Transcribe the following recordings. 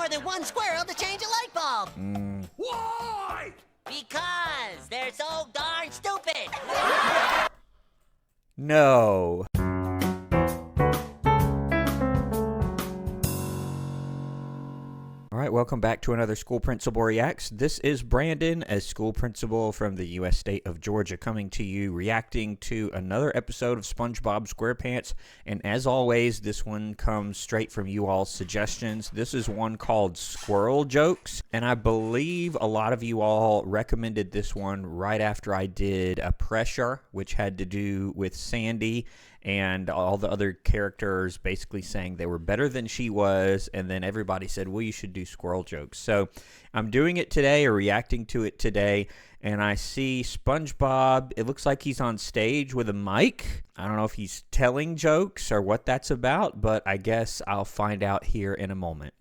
more than one squirrel to change a light bulb. Why? Because they're so darn stupid. No. All right, welcome back to another School Principal Reacts. This is Brandon as school principal from the U.S. state of Georgia, coming to you reacting to another episode of SpongeBob SquarePants. And as always, this one comes straight from you all's suggestions. This is one called Squirrel Jokes, and I believe a lot of you all recommended this one right after I did a pressure, which had to do with Sandy and all the other characters basically saying they were better than she was, and then everybody said, well, you should do Squirrel Jokes. So I'm doing it today, or reacting to it today, and I see SpongeBob. It looks like he's on stage with a mic. I don't know if he's telling jokes or what that's about, but I guess I'll find out here in a moment.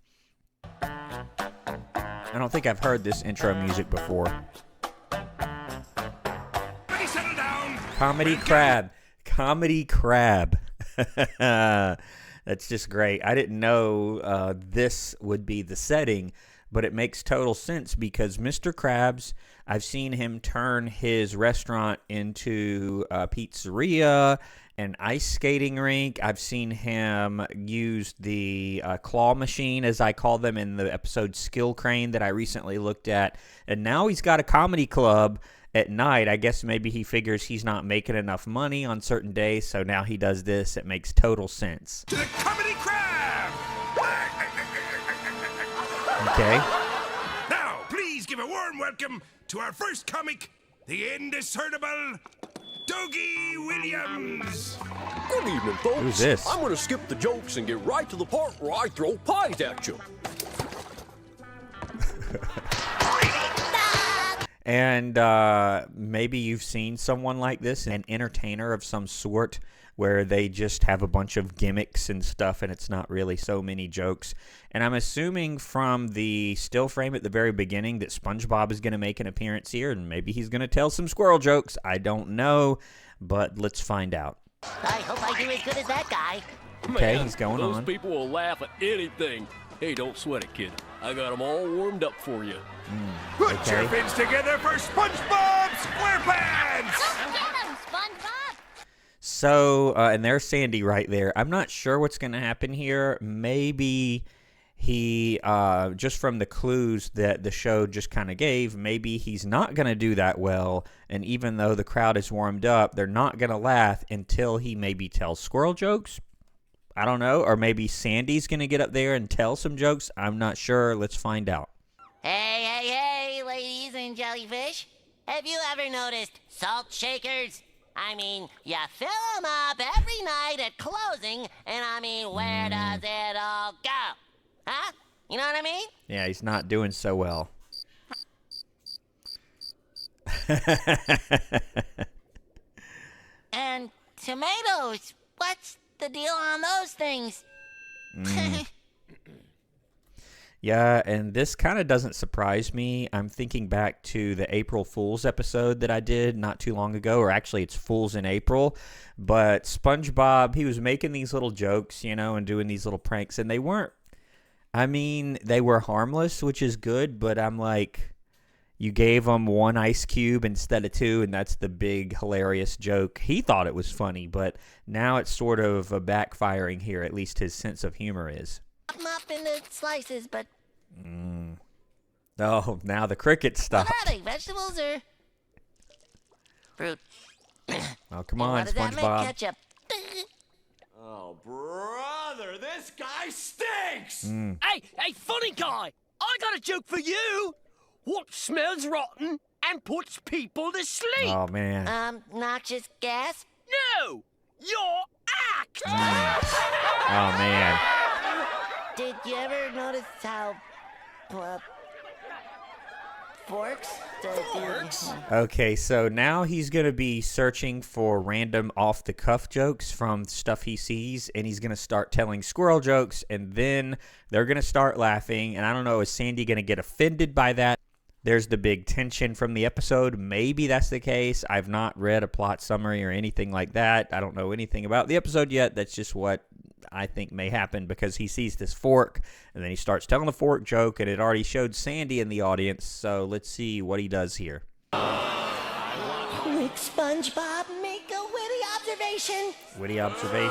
I don't think I've heard this intro music before. Ready, settle down. Comedy Crab. Comedy Crab. That's just great. I didn't know this would be the setting, but it makes total sense because Mr. Krabs, I've seen him turn his restaurant into a pizzeria, an ice skating rink. I've seen him use the claw machine, as I call them, in the episode Skill Crane that I recently looked at. And now he's got a comedy club at night. I guess maybe he figures he's not making enough money on certain days, so now he does this. It makes total sense. To the Comedy Crab! Okay. Now, please give a warm welcome to our first comic, the indiscernible Dougie Williams. Good evening, folks. Who's this? I'm gonna skip the jokes and get right to the part where I throw pies at you. And maybe you've seen someone like this, an entertainer of some sort, where they just have a bunch of gimmicks and stuff, and it's not really so many jokes. And I'm assuming from the still frame at the very beginning that SpongeBob is going to make an appearance here, and maybe he's going to tell some squirrel jokes. I don't know, but let's find out. I hope I do as good as that guy. Okay, Man, he's going those on. people will laugh at anything. Hey, don't sweat it, kid. I got them all warmed up for you. Put Okay. your fins together for SpongeBob SquarePants! Go get him, SpongeBob! So, and there's Sandy right there. I'm not sure what's going to happen here. Maybe he, just from the clues that the show just kind of gave, maybe he's not going to do that well. And even though the crowd is warmed up, they're not going to laugh until he maybe tells squirrel jokes. I don't know. Or maybe Sandy's going to get up there and tell some jokes. I'm not sure. Let's find out. Hey, ladies and jellyfish. Have you ever noticed salt shakers? I mean, you fill them up every night at closing, and I mean, where does it all go? Huh? You know what I mean? Yeah, he's not doing so well. And tomatoes, what's the deal on those things? Yeah, and this kind of doesn't surprise me. I'm thinking back to the April Fool's episode that I did not too long ago, or actually it's Fools in April. But SpongeBob, he was making these little jokes, you know, and doing these little pranks, and they weren't, I mean, they were harmless, which is good, but I'm like, you gave him one ice cube instead of two, and that's the big hilarious joke. He thought it was funny, but now it's sort of backfiring here, at least his sense of humor is. Chop 'em up into slices, but Oh, now the cricket what stopped. are they, vegetables or fruit? Oh, come And on, what does that make? SpongeBob. Ketchup. Oh, brother, this guy stinks! Hey, funny guy! I got a joke for you! What smells rotten and puts people to sleep? Oh, man. Noxious gas? No! Your act! Oh, man. Did you ever notice how forks? Okay, so now he's going to be searching for random off-the-cuff jokes from stuff he sees, and he's going to start telling squirrel jokes, and then they're going to start laughing, and I don't know, is Sandy going to get offended by that? There's the big tension from the episode. Maybe that's the case. I've not read a plot summary or anything like that. I don't know anything about the episode yet. That's just what I think may happen because he sees this fork, and then he starts telling the fork joke, and it already showed Sandy in the audience, so let's see what he does here. Quick, SpongeBob, make a witty observation. Witty observation.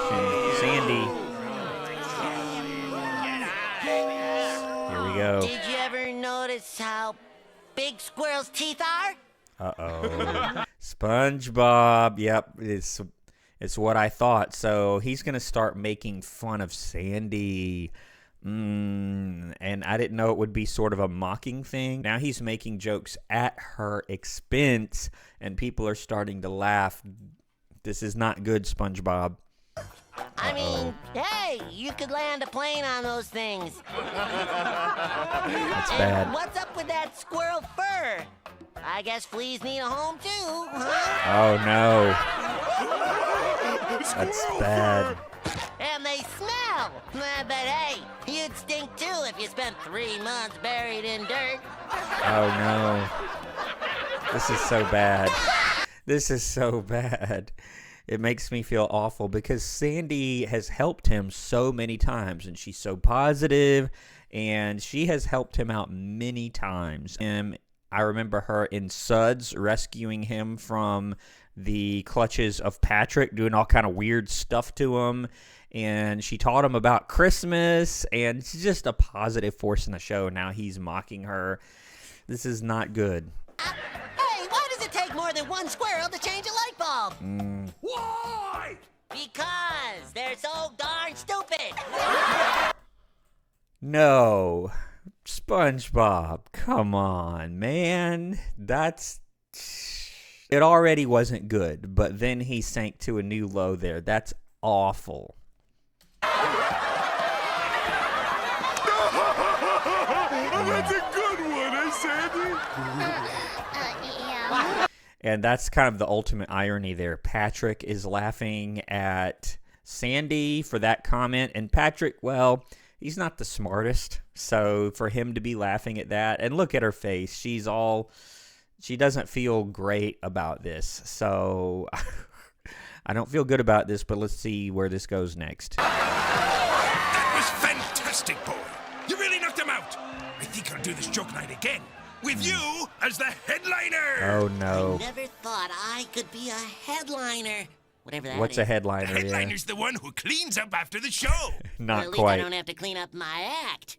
Sandy. Here we go. Did you ever notice how big squirrels' teeth are? Uh-oh. SpongeBob. Yep, it's what I thought. So he's going to start making fun of Sandy. And I didn't know it would be sort of a mocking thing. Now he's making jokes at her expense, and people are starting to laugh. This is not good, SpongeBob. I mean, hey, you could land a plane on those things. That's bad. And what's up with that squirrel fur? I guess fleas need a home too, huh? Oh, no. That's bad. And they smell. But hey, you'd stink too if you spent 3 months buried in dirt. Oh, no. This is so bad. This is so bad. It makes me feel awful because Sandy has helped him so many times, and she's so positive, and she has helped him out many times. And I remember her in Suds rescuing him from the clutches of Patrick, doing all kind of weird stuff to him. And she taught him about Christmas, and she's just a positive force in the show. Now he's mocking her. This is not good. Hey, why does it take more than one squirrel to change a light bulb? Why? Because they're so darn stupid. No. SpongeBob, come on, man. It already wasn't good, but then he sank to a new low there. That's awful. That's a good one, eh, Sandy? Yeah. And that's kind of the ultimate irony there. Patrick is laughing at Sandy for that comment, and Patrick, well, he's not the smartest, so for him to be laughing at that, and look at her face, she doesn't feel great about this, so I don't feel good about this, but let's see where this goes next. That was fantastic, boy. You really knocked him out. I think I'll do this joke night again, with you as the headliner. Oh, no. Never thought I could be a headliner. Whatever that What's is. a headliner? The headliner's the one who cleans up after the show. Not Well, at least quite. I don't have to clean up my act.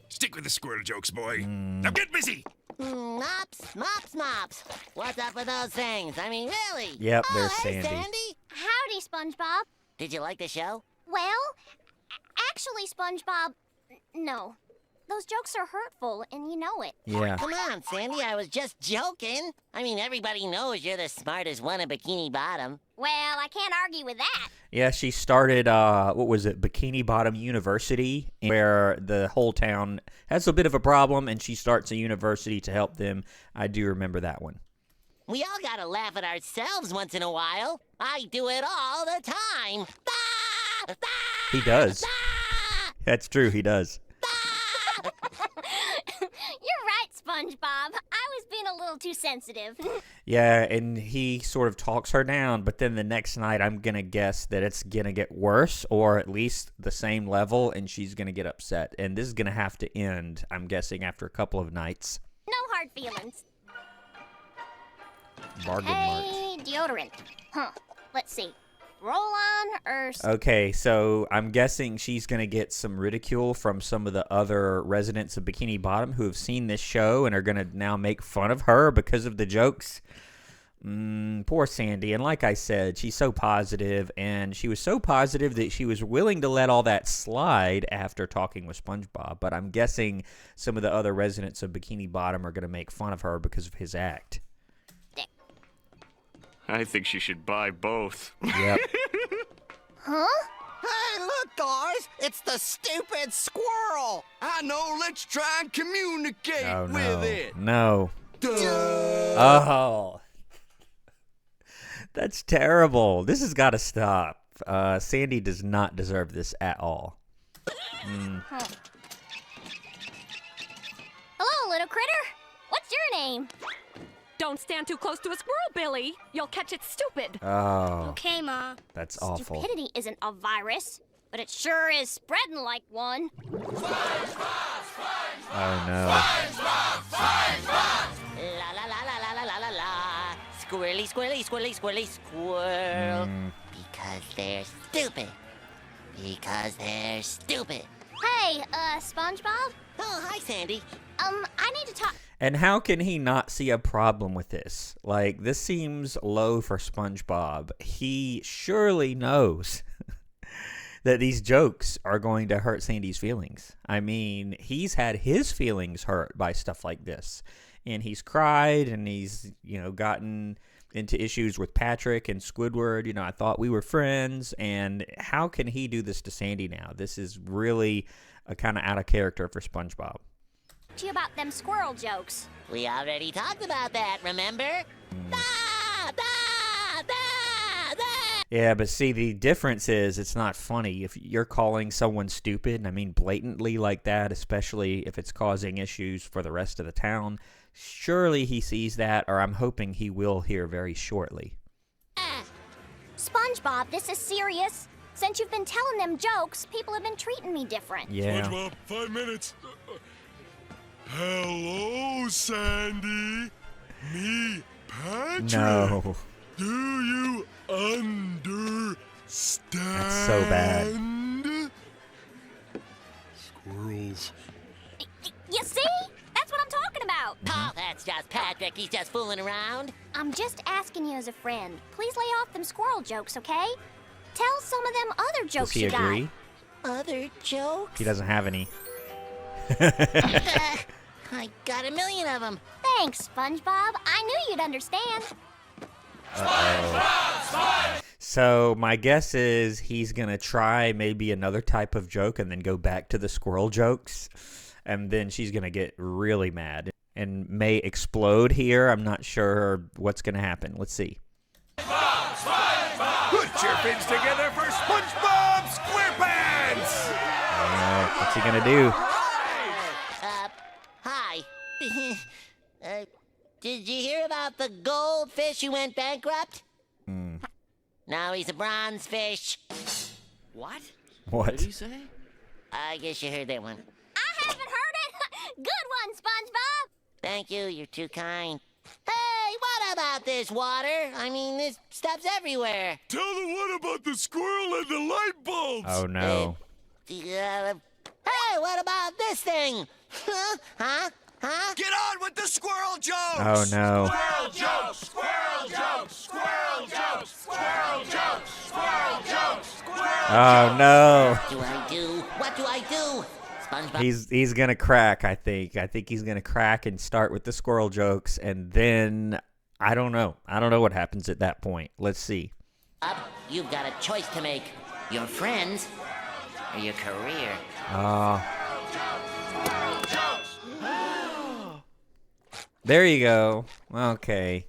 Stick with the squirrel jokes, boy. Now get busy. Mops, mops, mops. What's up with those things? I mean, really? Yep, oh, there's hey, Sandy. Sandy. Howdy, SpongeBob. Did you like the show? Well, actually, SpongeBob, no. Those jokes are hurtful, and you know it. Yeah. Come on, Sandy. I was just joking. I mean, everybody knows you're the smartest one in Bikini Bottom. Well, I can't argue with that. Yeah, she started, Bikini Bottom University, where the whole town has a bit of a problem, and she starts a university to help them. I do remember that one. We all gotta laugh at ourselves once in a while. I do it all the time. He does. That's true, he does. You're right, SpongeBob. I was being a little too sensitive. Yeah, and he sort of talks her down, but then the next night I'm going to guess that it's going to get worse, or at least the same level, and she's going to get upset. And this is going to have to end, I'm guessing, after a couple of nights. No hard feelings. Bargain mart. Hey, deodorant. Huh. Let's see. Roll on or... Okay, so I'm guessing she's going to get some ridicule from some of the other residents of Bikini Bottom who have seen this show and are going to now make fun of her because of the jokes. Poor Sandy. And like I said, she's so positive, and she was so positive that she was willing to let all that slide after talking with SpongeBob. But I'm guessing some of the other residents of Bikini Bottom are going to make fun of her because of his act. I think she should buy both. Yep. Huh? Hey, look, guys! It's the stupid squirrel! I know, let's try and communicate Oh, no. with it! No. Duh. Oh. That's terrible. This has got to stop. Sandy does not deserve this at all. Hello, little critter. What's your name? Don't stand too close to a squirrel, Billy. You'll catch it stupid. Oh, Okay, Ma. that's awful. Stupidity isn't a virus, but it sure is spreading like one. Oh no. La la la la la la la la la. Squirrely, squirrely, squirrely, squirrely, squirrel. Because they're stupid. Because they're stupid. Hey, SpongeBob? Oh, hi, Sandy. I need to talk. And how can he not see a problem with this? Like, this seems low for SpongeBob. He surely knows that these jokes are going to hurt Sandy's feelings. I mean, he's had his feelings hurt by stuff like this. And he's cried and he's, gotten into issues with Patrick and Squidward. I thought we were friends. And how can he do this to Sandy now? This is really a kind of out of character for SpongeBob. To you about them squirrel jokes. We already talked about that, remember? Da, da, da, da. Yeah, but see, the difference is it's not funny if you're calling someone stupid. I mean, blatantly like that, especially if it's causing issues for the rest of the town. Surely he sees that, or I'm hoping he will here very shortly. SpongeBob, this is serious. Since you've been telling them jokes, people have been treating me different. Yeah. SpongeBob, 5 minutes. Hello, Sandy. Me, Patrick. No. Do you understand? That's so bad. Squirrels. You see? That's what I'm talking about. Oh, that's just Patrick. He's just fooling around. I'm just asking you as a friend. Please lay off them squirrel jokes, okay? Tell some of them other jokes Does he you got. agree? Other jokes? He doesn't have any. I got a million of them. Thanks, SpongeBob. I knew you'd understand. So my guess is he's going to try maybe another type of joke and then go back to the squirrel jokes. And then she's going to get really mad and may explode here. I'm not sure what's going to happen. Let's see. Put your fins together for SpongeBob SquarePants! What's he going to do? Hi. Did you hear about the goldfish who went bankrupt? Now he's a bronze fish. What? What? What did he say? I guess you heard that one. I haven't heard it. Good one, SpongeBob. Thank you, you're too kind. Hey, what about this water? I mean, this stuff's everywhere. Tell them what about the squirrel and the light bulbs? Oh, no. Hey, what about this thing? Huh? Get on with the squirrel jokes! Oh, no. Squirrel jokes! Squirrel jokes! Squirrel jokes! Squirrel jokes! Squirrel jokes! Squirrel Oh, no. What do I do? What do I do? SpongeBob. He's going to crack, I think. I think he's going to crack and start with the squirrel jokes. And then, I don't know. I don't know what happens at that point. Let's see. You've got a choice to make. Your friends or your career. There you go. Okay.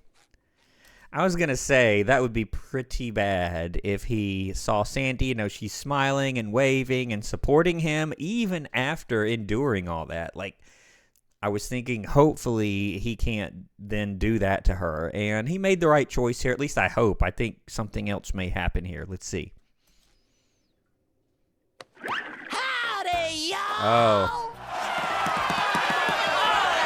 I was going to say that would be pretty bad if he saw Sandy, she's smiling and waving and supporting him even after enduring all that. Like, I was thinking hopefully he can't then do that to her. And he made the right choice here. At least I hope. I think something else may happen here. Let's see. Howdy, y'all! Oh.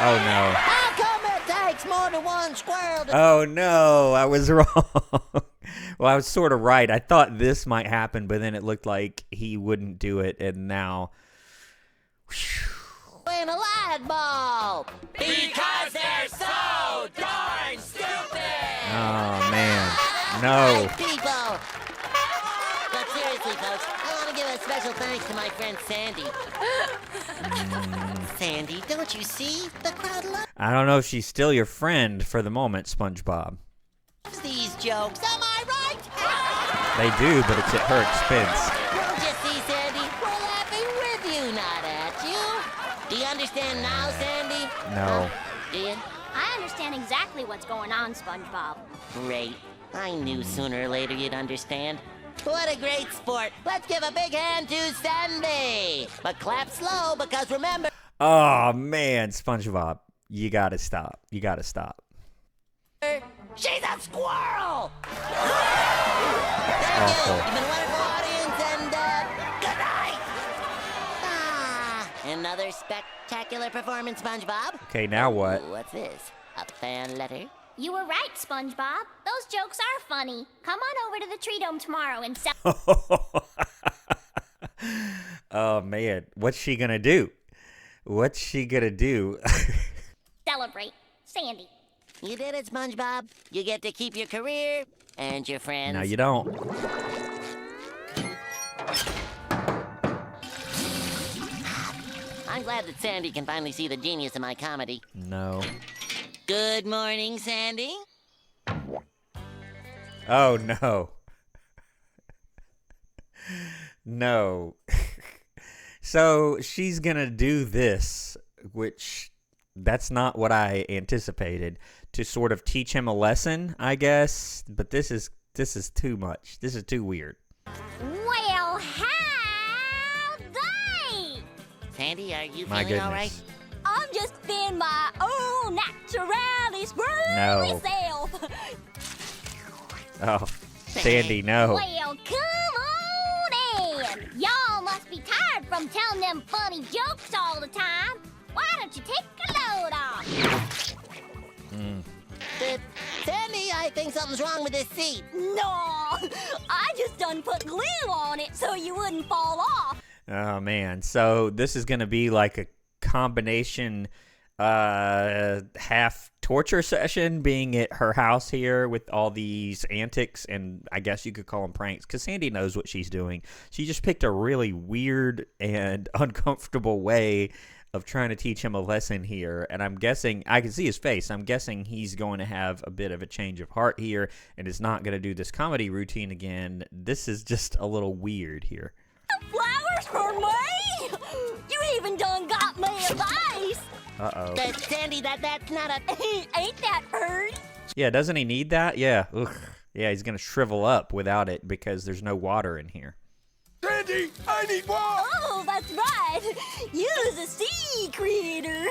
Oh, no. How come it takes more than one squirrel to... Oh, no, I was wrong. Well, I was sort of right. I thought this might happen, but then it looked like he wouldn't do it, and now... win a light bulb? Because they're so darn stupid! Oh, man. No. People! But seriously, folks, I want to give a special thanks to my friend Sandy. Sandy, don't you see? The crowd loves I don't know if she's still your friend for the moment, SpongeBob. these jokes. Am I right? They do, but it's at her expense. Don't you see, Sandy? We're laughing with you, not at you. Do you understand now, Sandy? No. Do you? I understand exactly what's going on, SpongeBob. Great. I knew sooner or later you'd understand. What a great sport. Let's give a big hand to Sandy. But clap slow, because remember... Oh, man, SpongeBob. You gotta stop. You gotta stop. She's a squirrel! Awful. You've been a wonderful audience, and good night! Another spectacular performance, SpongeBob. Okay, now what? What's this? A fan letter? You were right, SpongeBob. Those jokes are funny. Come on over to the Tree Dome tomorrow and Oh, man. What's she gonna do? What's she gonna do? celebrate. Sandy. You did it, SpongeBob. You get to keep your career and your friends. No, you don't. I'm glad that Sandy can finally see the genius in my comedy. No. Good morning, Sandy. Oh, no. No. So she's gonna do this, which that's not what I anticipated, to sort of teach him a lesson, I guess. But this is too much. This is too weird. Well, howdy! Sandy, are you My feeling all right? goodness. I'm just being my own naturally squirrely self. Oh, Sandy, no. Well, come on in. Y'all must be tired from telling them funny jokes all the time. Why don't you take a load off? Sandy, I think something's wrong with this seat. No, I just done put glue on it so you wouldn't fall off. Oh, man. So this is going to be like a combination half torture session, being at her house here with all these antics, and I guess you could call them pranks, because Sandy knows what she's doing. She just picked a really weird and uncomfortable way of trying to teach him a lesson here, and I'm guessing, I can see his face, I'm guessing he's going to have a bit of a change of heart here, and is not going to do this comedy routine again. This is just a little weird here. Flowers for me? You even done got me advice. Uh-oh. Sandy, that's not a... Ain't that heard? Yeah, doesn't he need that? Yeah. Ugh. Yeah, he's going to shrivel up without it because there's no water in here. Sandy, I need water! Oh, that's right. You's a sea critter.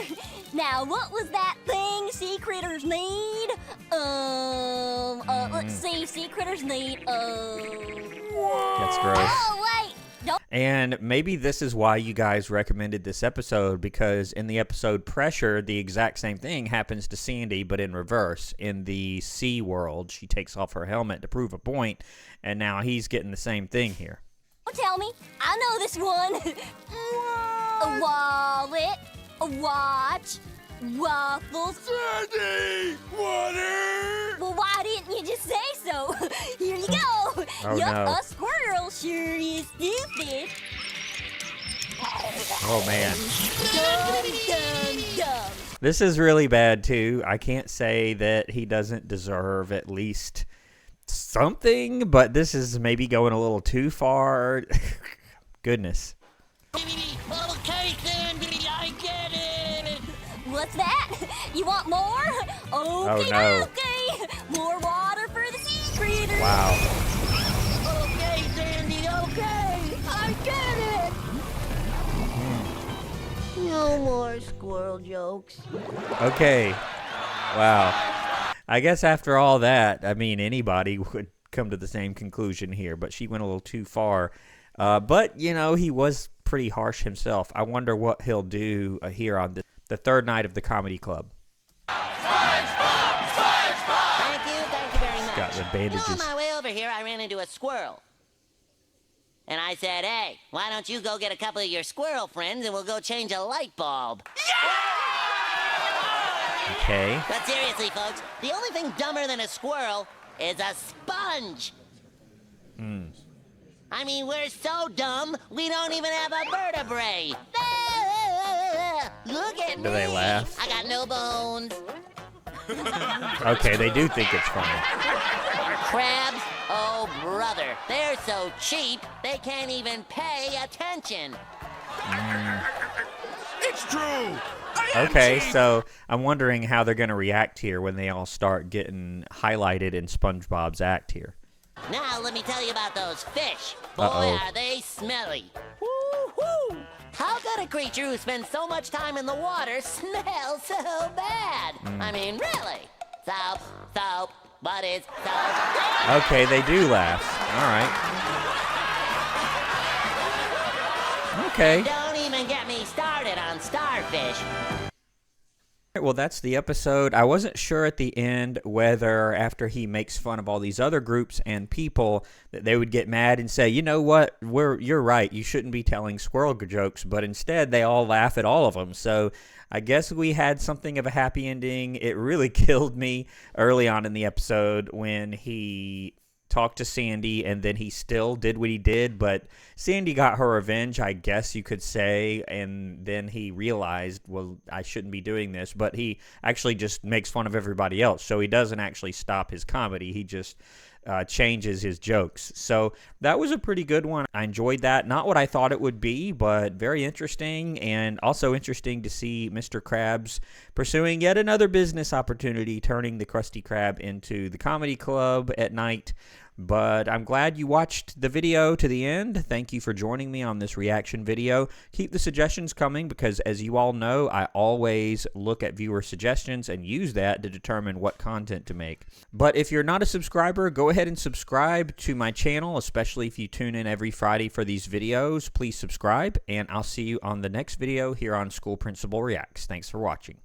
Now, what was that thing sea critters need? Let's see. Sea critters need, That's gross. Oh, wait. Don't. And maybe this is why you guys recommended this episode, because in the episode Pressure, the exact same thing happens to Sandy, but in reverse. In the sea world, she takes off her helmet to prove a point, and now he's getting the same thing here. Don't tell me. I know this one. A wallet, a watch, waffles. Sandy, water! Well, why didn't you just say so? Here you go. Oh, Yup, no. a squirrel sure is stupid. Oh, man. Dumb. This is really bad, too. I can't say that he doesn't deserve at least something, but this is maybe going a little too far. Goodness. Okay, Sandy, I get it. What's that? You want more? Okay, no. okay. More water for the sea critters. Wow. Okay, Sandy, okay. I get it. No more squirrel jokes. Okay. Wow. I guess after all that, I mean, anybody would come to the same conclusion here, but she went a little too far. But, you know, he was pretty harsh himself. I wonder what he'll do here on the third night of the comedy club. Thank you very much. Got the bandages. On my way over here, I ran into a squirrel. And I said, hey, why don't you go get a couple of your squirrel friends and we'll go change a light bulb. Okay. But seriously, folks, the only thing dumber than a squirrel is a sponge. I mean, we're so dumb, we don't even have a vertebrae. Look at me. Do they laugh? I got no bones. Okay, they do think it's funny. Crabs? Oh, brother. They're so cheap, they can't even pay attention. It's true! I am Okay, cheap. so I'm wondering how they're going to react here when they all start getting highlighted in SpongeBob's act here. Now let me tell you about those fish. Boy, Uh-oh. are they smelly. Woo-hoo! How could a creature who spends so much time in the water smell so bad? I mean, really? Soap, soap, what is soap? Okay, they do laugh. All right. Okay. Don't even get me started on starfish. Well, that's the episode. I wasn't sure at the end whether after he makes fun of all these other groups and people that they would get mad and say, you know what, you're right, you shouldn't be telling squirrel jokes, but instead they all laugh at all of them. So I guess we had something of a happy ending. It really killed me early on in the episode when he talked to Sandy and then he still did what he did, but Sandy got her revenge, I guess you could say, and then he realized, well, I shouldn't be doing this, but he actually just makes fun of everybody else, so he doesn't actually stop his comedy, he just changes his jokes. So that was a pretty good one. I enjoyed that. Not what I thought it would be, but very interesting, and also interesting to see Mr. Krabs pursuing yet another business opportunity, turning the Krusty Krab into the comedy club at night. But I'm glad you watched the video to the end. Thank you for joining me on this reaction video. Keep the suggestions coming because, as you all know, I always look at viewer suggestions and use that to determine what content to make. But if you're not a subscriber, go ahead and subscribe to my channel, especially if you tune in every Friday for these videos. Please subscribe, and I'll see you on the next video here on School Principal Reacts. Thanks for watching.